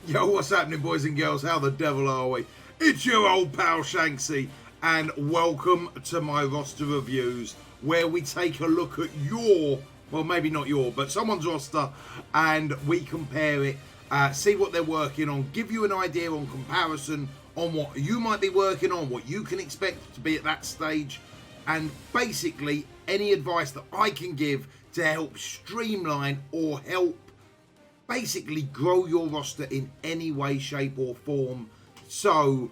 Yo, what's happening, boys and girls? How the devil are we? It's your old pal Shanksy, and welcome to my roster reviews, where we take a look at your, well, maybe not your, but someone's roster, and we compare it, see what they're working on, give you an idea on comparison on what you might be working on, what you can expect to be at that stage, and basically any advice that I can give to help streamline or help basically grow your roster in any way, shape or form. So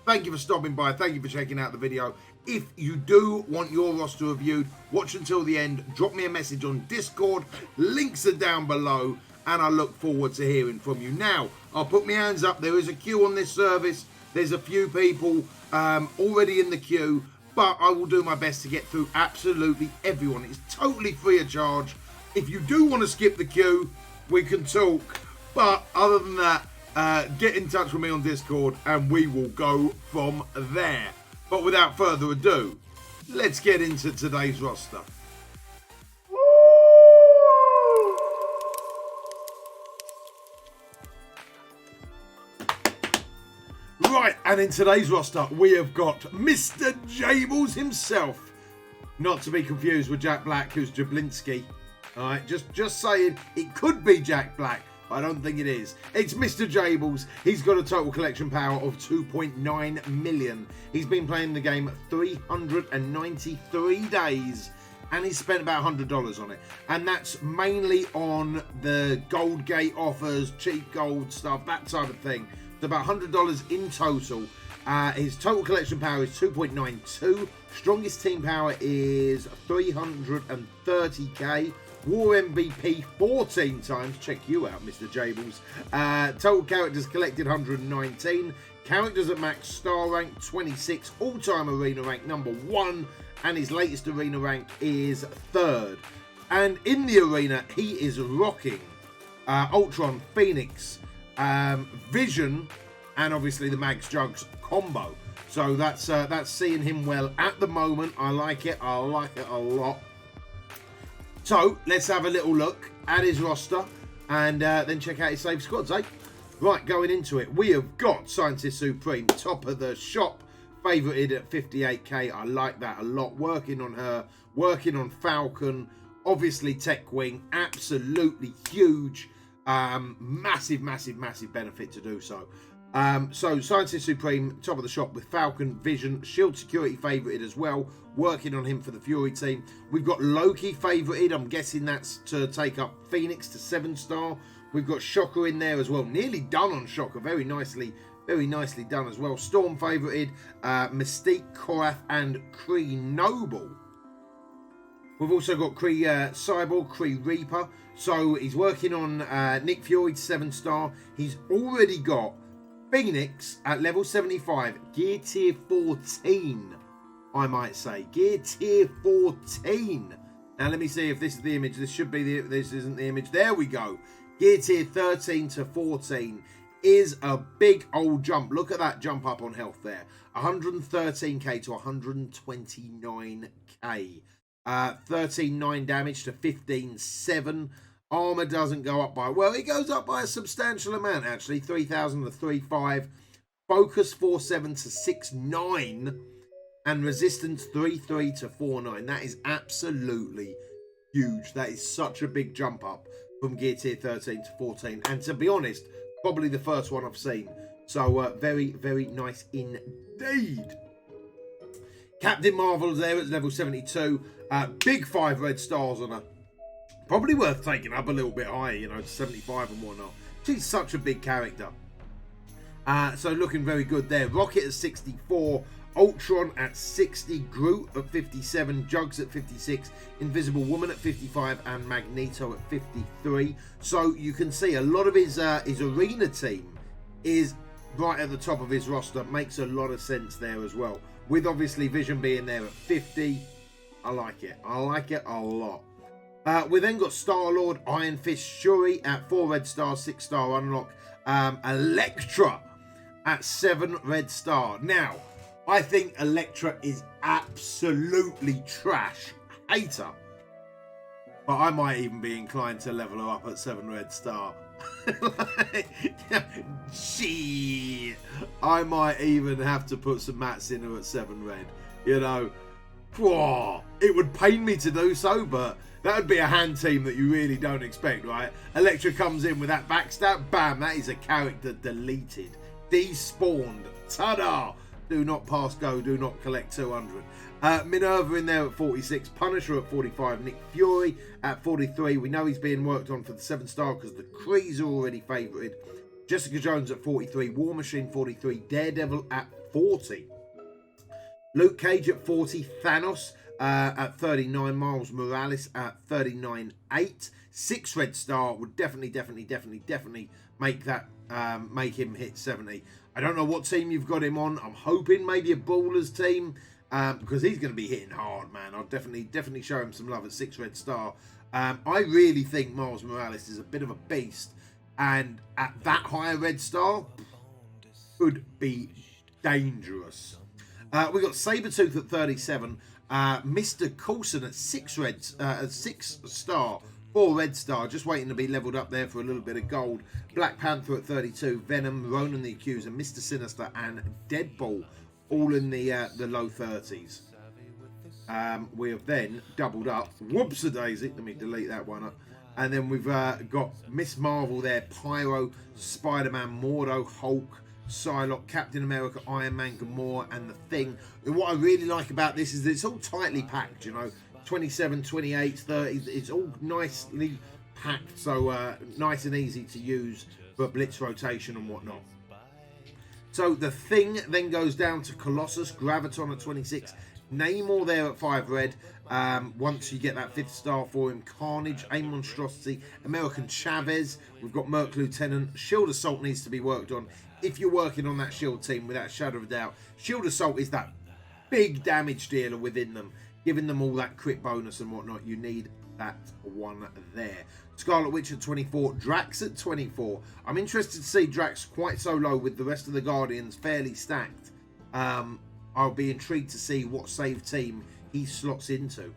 thank you for stopping by, thank you for checking out the video. If you do want your roster reviewed, watch until the end, drop me a message on Discord, links are down below, and I look forward to hearing from you. Now, I'll put my hands up, there is a queue on this service, there's a few people already in the queue, but I will do my best to get through absolutely everyone. It's totally free of charge. If you do want to skip the queue, we can talk, but other than that, get in touch with me on Discord and we will go from there. But without further ado, let's get into today's roster. Right, and in today's roster, we have got Mr. Jables himself. Not to be confused with Jack Black, who's Jablinski. All right, just saying, it could be Jack Black, but I don't think it is. It's Mr. Jables. He's got a total collection power of 2.9 million. He's been playing the game 393 days, and he's spent about $100 on it. And that's mainly on the gold gate offers, cheap gold stuff, that type of thing. It's about $100 in total. His total collection power is 2.92. Strongest team power is 330k. War MVP 14 times. Check you out, Mr. Jables. Total characters collected 119. Characters at max star rank 26. All-time arena rank number 1. And his latest arena rank is 3rd. And in the arena, he is rocking Ultron, Phoenix, Vision, and obviously the Mags Jugs combo. So that's seeing him well at the moment. I like it. I like it a lot. So let's have a little look at his roster and then check out his save squads, eh? Right, going into it, we have got Scientist Supreme, top of the shop, favorited at 58k. I like that a lot. Working on her, working on Falcon, obviously Tech Wing, absolutely huge, massive benefit to do so. So Scientist Supreme, top of the shop with Falcon, Vision, Shield Security favorited as well, working on him for the Fury team. We've got Loki favorited, I'm guessing that's to take up Phoenix to 7-star. We've got Shocker in there as well, nearly done on Shocker, very nicely done as well. Storm favorited, Mystique, Korath and Kree Noble. We've also got Kree Cyborg, Kree Reaper, so he's working on Nick Fury to 7-star. He's already got Phoenix at level 75, gear tier 14, I might say. Gear tier 14. Now let me see if this is the image. This should be this isn't the image. There we go. Gear tier 13 to 14 is a big old jump. Look at that jump up on health there. 113k to 129k. 13.9 damage to 15.7. Armor doesn't go up by, well, it goes up by a substantial amount actually, 3,000 to 3.5. Focus 4.7 to 6.9, and resistance 3.3 to 4.9. That is absolutely huge. That is such a big jump up from gear tier 13 to 14, and to be honest, probably the first one I've seen. So very nice indeed. Captain Marvel's there at level 72. Big 5 red stars on her. Probably worth taking up a little bit higher, you know, to 75 and whatnot. She's such a big character. So looking very good there. Rocket at 64. Ultron at 60. Groot at 57. Jugs at 56. Invisible Woman at 55. And Magneto at 53. So you can see a lot of his arena team is right at the top of his roster. Makes a lot of sense there as well. With obviously Vision being there at 50. I like it. I like it a lot. We then got Star-Lord, Iron Fist, Shuri at 4 red stars, 6-star unlock. Elektra at 7 red star. Now, I think Elektra is absolutely trash. Hate her. But I might even be inclined to level her up at 7 red star. Shit. I might even have to put some Matt Sinner at 7 red. You know, it would pain me to do so, but that would be a hand team that you really don't expect, right? Electra comes in with that backstab, bam, that is a character deleted, despawned, ta-da! Do not pass go, do not collect 200. Minerva in there at 46, Punisher at 45, Nick Fury at 43. We know he's being worked on for the 7-star because the Krees are already favoured. Jessica Jones at 43, War Machine 43, Daredevil at 40. Luke Cage at 40, Thanos at 39, Miles Morales at 39.8. 6 red star would definitely make that make him hit 70. I don't know what team you've got him on. I'm hoping maybe a Ballers team because he's going to be hitting hard, man. I'll definitely show him some love at 6 red star. I really think Miles Morales is a bit of a beast, and at that higher red star could be dangerous. We got Sabretooth at 37, Mr. Coulson at 6 reds, 6 star, 4 red star, just waiting to be leveled up there for a little bit of gold. Black Panther at 32, Venom, Ronan the Accuser, Mr. Sinister, and Deadpool, all in the low 30s. We have then doubled up. Whoops-a-daisy. Let me delete that one up. And then we've got Miss Marvel there, Pyro, Spider-Man, Mordo, Hulk, Psylocke, Captain America, Iron Man, Gamora, and The Thing. And what I really like about this is that it's all tightly packed, you know. 27, 28, 30. It's all nicely packed, so nice and easy to use for blitz rotation and whatnot. So The Thing then goes down to Colossus, Graviton at 26, Namor there at 5 red. Once you get that 5th star for him, Carnage, A Monstrosity, American Chavez. We've got Merc Lieutenant. Shield Assault needs to be worked on. If you're working on that Shield team, without a shadow of a doubt, Shield Assault is that big damage dealer within them, giving them all that crit bonus and whatnot. You need that one there. Scarlet Witch at 24, Drax at 24. I'm interested to see Drax quite so low with the rest of the Guardians fairly stacked. I'll be intrigued to see what save team he slots into.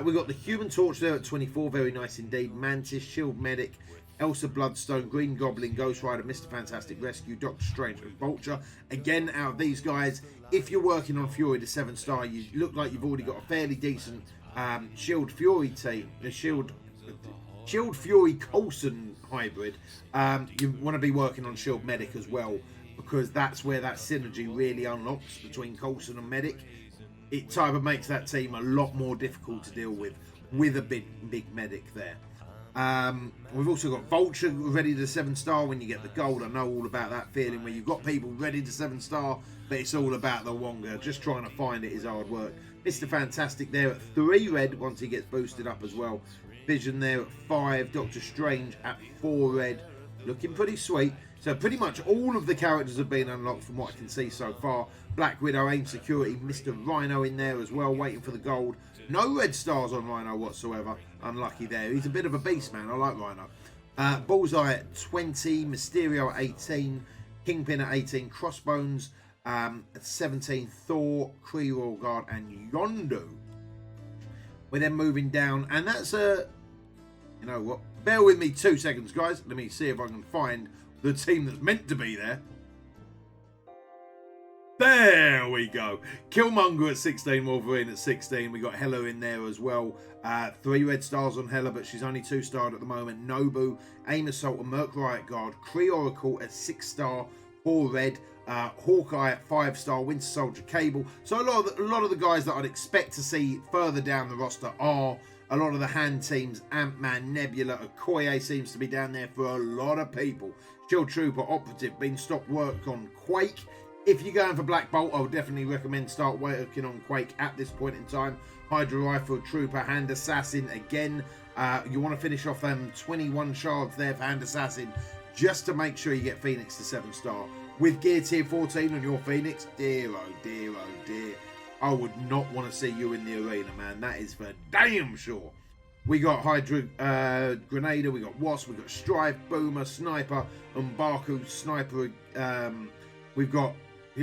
We've got the Human Torch there at 24, very nice indeed. Mantis, Shield Medic, Elsa Bloodstone, Green Goblin, Ghost Rider, Mr. Fantastic Rescue, Doctor Strange, and Vulture. Again, out of these guys, if you're working on Fury to 7-star, you look like you've already got a fairly decent Shield Fury team, the Shield Fury Coulson hybrid. You want to be working on Shield Medic as well, because that's where that synergy really unlocks between Coulson and Medic. It type of makes that team a lot more difficult to deal with a big Medic there. We've also got Vulture ready to 7-star when you get the gold. I know all about that feeling where you've got people ready to 7-star, but it's all about the Wonga. Just trying to find it is hard work. Mr. Fantastic there at 3 red once he gets boosted up as well. Vision there at 5. Doctor Strange at 4 red. Looking pretty sweet. So pretty much all of the characters have been unlocked from what I can see so far. Black Widow, AIM Security, Mr. Rhino in there as well, waiting for the gold. No red stars on Rhino whatsoever. Unlucky there. He's a bit of a beast, man. I like Rhino. Bullseye at 20, Mysterio at 18, Kingpin at 18, Crossbones at 17, Thor, Kree Royal Guard, and Yondu. We're then moving down, and that's a... You know what? Bear with me 2 seconds, guys. Let me see if I can find the team that's meant to be there. There we go. Killmonger at 16, Wolverine at 16. We got Hela in there as well. 3 red stars on Hela, but she's only 2-starred at the moment. Nobu, AIM Assault, and Merc Riot Guard. Kree Oracle at 6-star, 4 red. Hawkeye at 5-star, Winter Soldier, Cable. So a lot of the guys that I'd expect to see further down the roster are a lot of the hand teams. Ant-Man, Nebula, Okoye seems to be down there for a lot of people. Shield Trooper, Operative, been stopped work on Quake. If you're going for Black Bolt, I would definitely recommend start working on Quake at this point in time. Hydra Rifle, Trooper, Hand Assassin again. You want to finish off them 21 shards there for Hand Assassin, just to make sure you get Phoenix to 7-star. With Gear Tier 14 on your Phoenix, dear oh dear oh dear, I would not want to see you in the arena, man. That is for damn sure. We got Hydra Grenadier, we got Wasp, we got Strife, Boomer, Sniper, M'Baku, Sniper. We've got,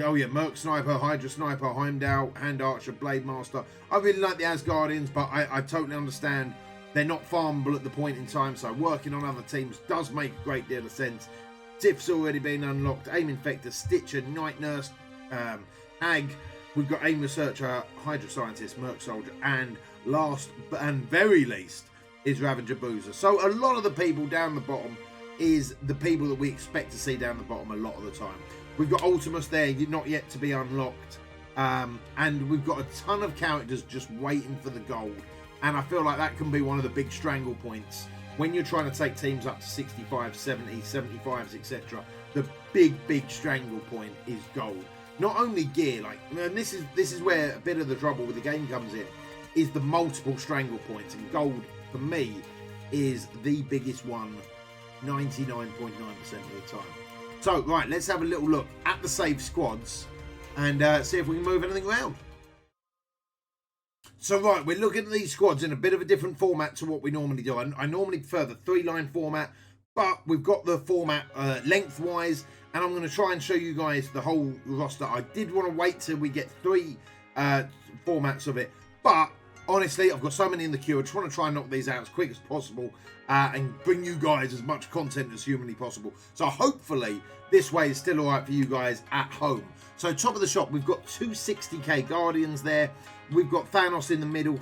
oh yeah, Merc Sniper, Hydra Sniper, Heimdall, Hand Archer, Blade Master. I really like the Asgardians, but I totally understand They're not farmable at the point in time, so working on other teams does make a great deal of sense. Tiff's already been unlocked. Aim Infector, Stitcher, Night Nurse, Hag. We've got Aim Researcher, Hydra Scientist, Merc Soldier, and last and very least is Ravager Boozer. So a lot of the people down the bottom is the people that we expect to see down the bottom a lot of the time. We've got Ultimus there, not yet to be unlocked. And we've got a ton of characters just waiting for the gold. And I feel like that can be one of the big strangle points. When you're trying to take teams up to 65, 70, 75s, etc., the big strangle point is gold. Not only gear, and this is where a bit of the trouble with the game comes in, is the multiple strangle points. And gold, for me, is the biggest one 99.9% of the time. So, right, let's have a little look at the save squads and see if we can move anything around. So, right, we're looking at these squads in a bit of a different format to what we normally do. I normally prefer the 3-line format, but we've got the format lengthwise, and I'm going to try and show you guys the whole roster. I did want to wait till we get 3 formats of it, but honestly, I've got so many in the queue. I just want to try and knock these out as quick as possible and bring you guys as much content as humanly possible. So hopefully this way is still all right for you guys at home. So top of the shop, we've got 260k Guardians there. We've got Thanos in the middle,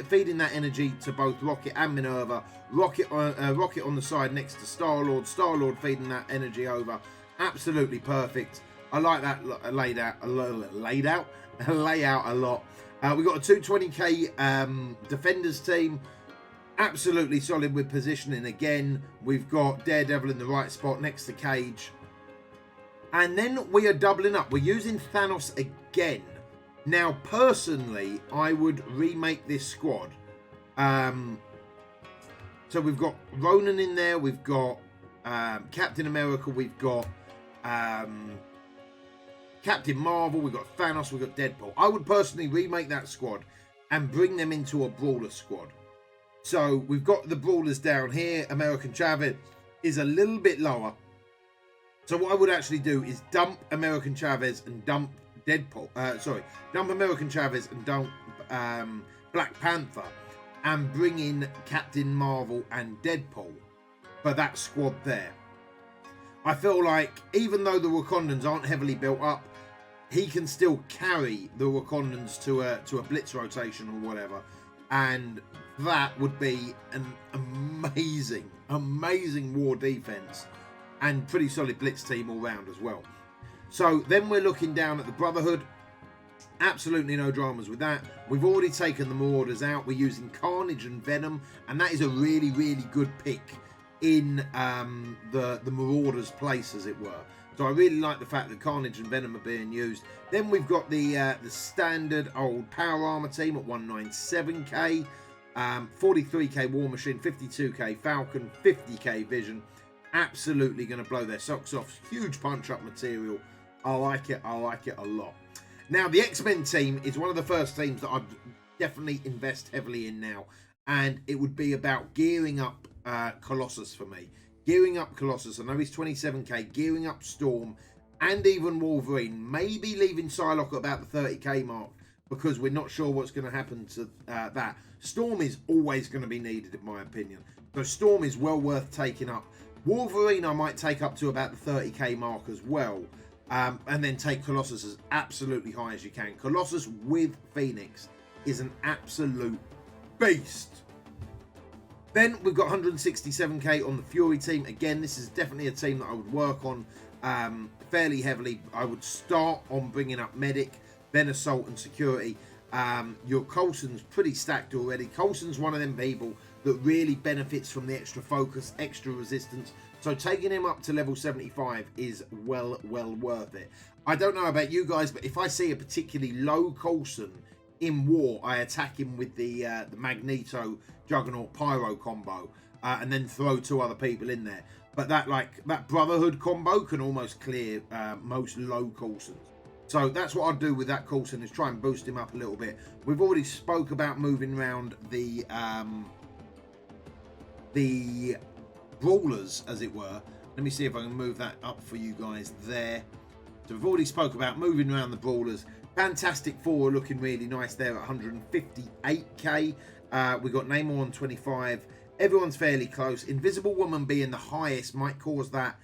feeding that energy to both Rocket and Minerva. Rocket on the side next to Star-Lord. Star-Lord feeding that energy over. Absolutely perfect. I like that layout a lot. We've got a 220k Defenders team. Absolutely solid with positioning again. We've got Daredevil in the right spot next to Cage. And then we are doubling up. We're using Thanos again. Now, personally, I would remake this squad. So we've got Ronan in there. We've got Captain America. We've got Captain Marvel. We've got Thanos. We've got Deadpool. I would personally remake that squad and bring them into a Brawler squad. So we've got the Brawlers down here. American Chavez is a little bit lower. So what I would actually do is dump American Chavez and dump Deadpool. Dump American Chavez and dump Black Panther and bring in Captain Marvel and Deadpool for that squad there. I feel like even though the Wakandans aren't heavily built up, he can still carry the Wakandans to a blitz rotation or whatever, and that would be an amazing war defense and pretty solid blitz team all round as well. So then we're looking down at the Brotherhood. Absolutely no dramas with that. We've already taken the Marauders out. We're using Carnage and Venom, and that is a really good pick in the Marauders' place, as it were. So I really like the fact that Carnage and Venom are being used. Then we've got the standard old Power Armor team at 197k, 43k War Machine, 52k Falcon, 50k Vision. Absolutely going to blow their socks off. Huge punch-up material. I like it a lot. Now, the X-Men team is one of the first teams that I'd definitely invest heavily in now. And it would be about gearing up Colossus for me. Gearing up Colossus. I know he's 27k. Gearing up Storm and even Wolverine. Maybe leaving Psylocke at about the 30k mark because we're not sure what's going to happen to that. Storm is always going to be needed, in my opinion. So Storm is well worth taking up. Wolverine I might take up to about the 30k mark as well. And then take Colossus as absolutely high as you can. Colossus with Phoenix is an absolute beast. Then we've got 167k on the Fury team. Again, this is definitely a team that I would work on fairly heavily. I would start on bringing up Medic, then Assault and Security. Your Coulson's pretty stacked already. Coulson's one of them people that really benefits from the extra focus, extra resistance. So taking him up to level 75 is well worth it. I don't know about you guys, but if I see a particularly low Coulson in war, I attack him with the Magneto Juggernaut Pyro combo and then throw 2 other people in there. But that Brotherhood combo can almost clear most low Coulsons. So that's what I'd do with that Coulson, is try and boost him up a little bit. We've already spoke about moving around the Brawlers, as it were. Let me see if I can move that up for you guys there. So we've already spoke about moving around the Brawlers. Fantastic Four are looking really nice there at 158k. We got Namor on 25. Everyone's fairly close. Invisible Woman being the highest might cause that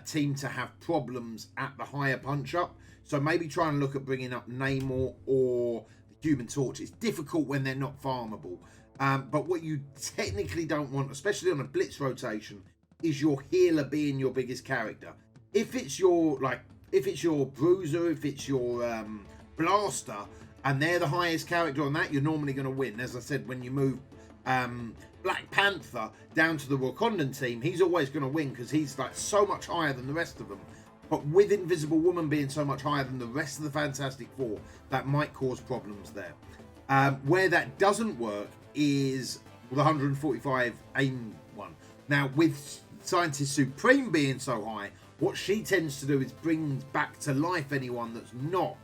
team to have problems at the higher punch-up. So maybe try and look at bringing up Namor or the Human Torch. It's difficult when they're not farmable. But what you technically don't want, especially on a blitz rotation, is your healer being your biggest character. If it's your bruiser, if it's your blaster, and they're the highest character on that, you're normally going to win. As I said, when you move Black Panther down to the Wakandan team, he's always going to win because he's like so much higher than the rest of them. But with Invisible Woman being so much higher than the rest of the Fantastic Four, that might cause problems there. Where that doesn't work is the 145 AIM one. Now, with Scientist Supreme being so high, what she tends to do is bring back to life anyone that's not.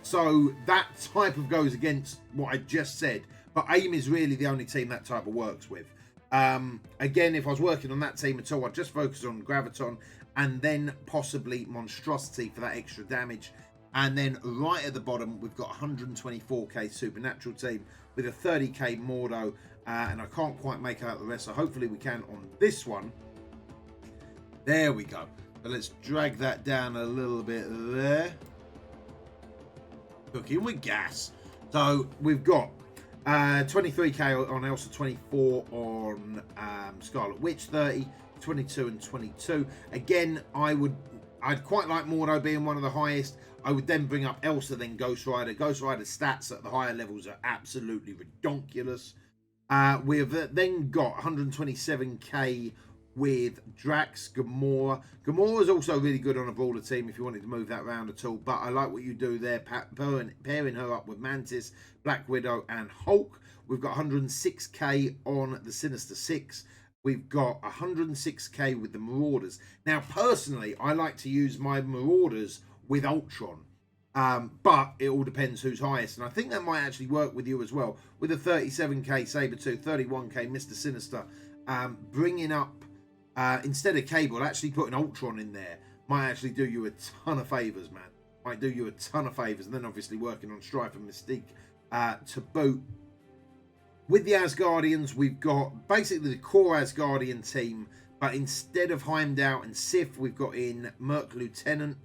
So that type of goes against what I just said. But AIM is really the only team that type of works with. Again, if I was working on that team at all, I'd just focus on Graviton and then possibly Monstrosity for that extra damage. And then right at the bottom, we've got 124k Supernatural team with a 30k Mordo. And I can't quite make out the rest, so hopefully we can on this one. There we go. So let's drag that down a little bit there. Cooking with gas. So we've got 23k on Elsa, 24 on Scarlet Witch, 30, 22 and 22. Again, I'd quite like Mordo being one of the highest. I would then bring up Elsa, then Ghost Rider. Ghost Rider's stats at the higher levels are absolutely ridiculous. We've then got 127k with Drax, Gamora. Gamora is also really good on a brawler team if you wanted to move that around at all. But I like what you do there, pairing her up with Mantis, Black Widow, and Hulk. We've got 106k on the Sinister Six. We've got 106k with the Marauders. Now, personally, I like to use my Marauders with Ultron. But it all depends who's highest. And I think that might actually work with you as well. With a 37k Sabretooth, 31k Mr. Sinister, bringing up, instead of Cable, actually putting Ultron in there might actually do you a ton of favours, man. Might do you a ton of favours. And then obviously working on Strife and Mystique to boot. With the Asgardians, we've got basically the core Asgardian team. But instead of Heimdall and Sif, we've got in Merc Lieutenant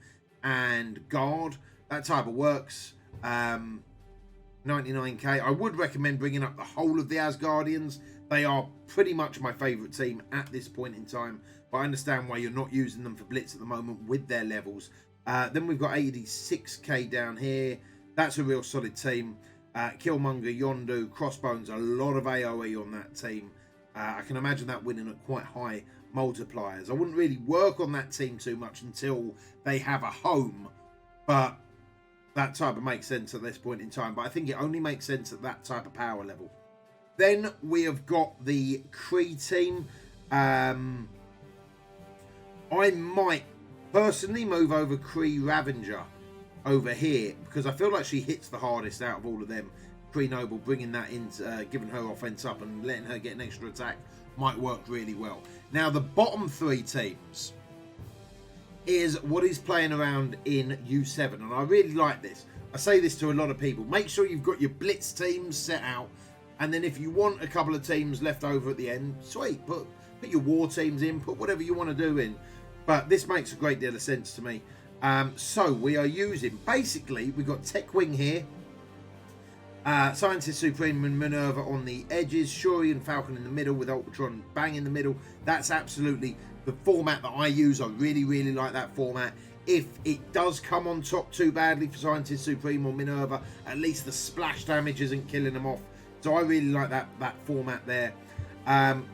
and Guard. That type of works. 99k. I would recommend bringing up the whole of the Asgardians. They are pretty much my favourite team at this point in time. But I understand why you're not using them for Blitz at the moment with their levels. Then we've got 86k down here. That's a real solid team. Killmonger, Yondu, Crossbones, a lot of AoE on that team. I can imagine that winning at quite high multipliers. I wouldn't really work on that team too much until they have a home. But that type of makes sense at this point in time. But I think it only makes sense at that type of power level. Then we have got the Kree team. I might personally move over Kree Ravager over here because I feel like she hits the hardest out of all of them. Kree Noble, bringing that in, giving her offense up and letting her get an extra attack might work really well. Now, the bottom three teams is what is playing around in U7, and I really like this. I say this to a lot of people. Make sure you've got your Blitz teams set out, and then if you want a couple of teams left over at the end, sweet, put your war teams in, put whatever you want to do in. But this makes a great deal of sense to me. So we are using, basically, we've got Tech Wing here, Scientist Supreme and Minerva on the edges, Shuri and Falcon in the middle with Ultron bang in the middle. That's absolutely the format that I use. I really, really like that format. If it does come on top too badly for Scientist Supreme or Minerva, at least the splash damage isn't killing them off. So I really like that format there.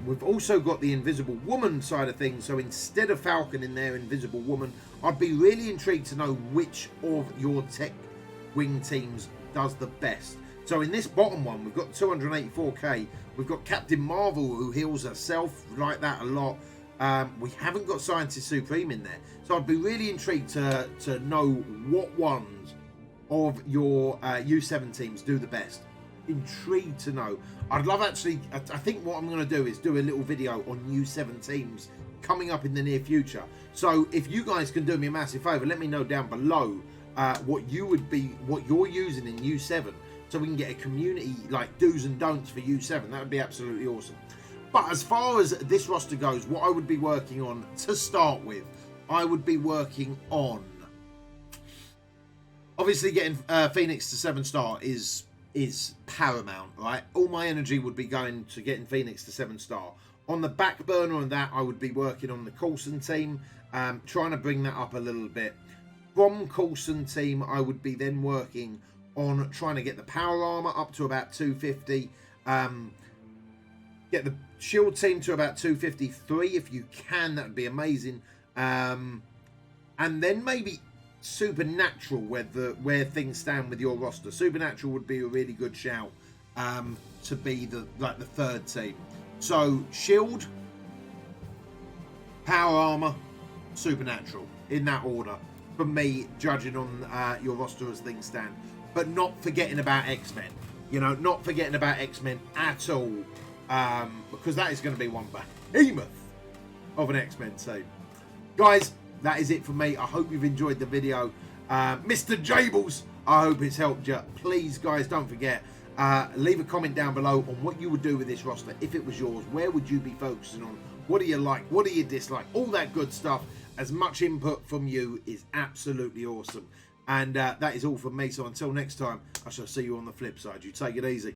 We've also got the Invisible Woman side of things. So instead of Falcon in there, Invisible Woman, I'd be really intrigued to know which of your Tech Wing teams does the best. So in this bottom one, we've got 284k. We've got Captain Marvel, who heals herself. Like that a lot. We haven't got Scientist Supreme in there. So I'd be really intrigued to know what ones of your U7 teams do the best. Intrigued to know. I'd love actually, I think what I'm going to do is do a little video on U7 teams coming up in the near future. So if you guys can do me a massive favour, let me know down below what you're using in U7 so we can get a community like do's and don'ts for U7. That would be absolutely awesome. But as far as this roster goes, what I would be working on to start with, I would be working on, obviously getting Phoenix to 7-star is paramount, right? All my energy would be going to getting Phoenix to 7-star. On the back burner on that, I would be working on the Coulson team, trying to bring that up a little bit. From Coulson team, I would be then working on trying to get the power armor up to about 250. Get the shield team to about 253 if you can. That would be amazing. And then maybe Supernatural, where things stand with your roster. Supernatural would be a really good shout to be the third team. So shield, power armor, Supernatural in that order. For me, judging on your roster as things stand, but not forgetting about X-Men. You know, not forgetting about X-Men at all, because that is going to be one behemoth of an X-Men team. Guys, that is it for me. I hope you've enjoyed the video. Mr. Jables, I hope it's helped you. Please, guys, don't forget, leave a comment down below on what you would do with this roster if it was yours. Where would you be focusing on? What do you like? What do you dislike? All that good stuff. As much input from you is absolutely awesome. And that is all from me. So until next time, I shall see you on the flip side. You take it easy.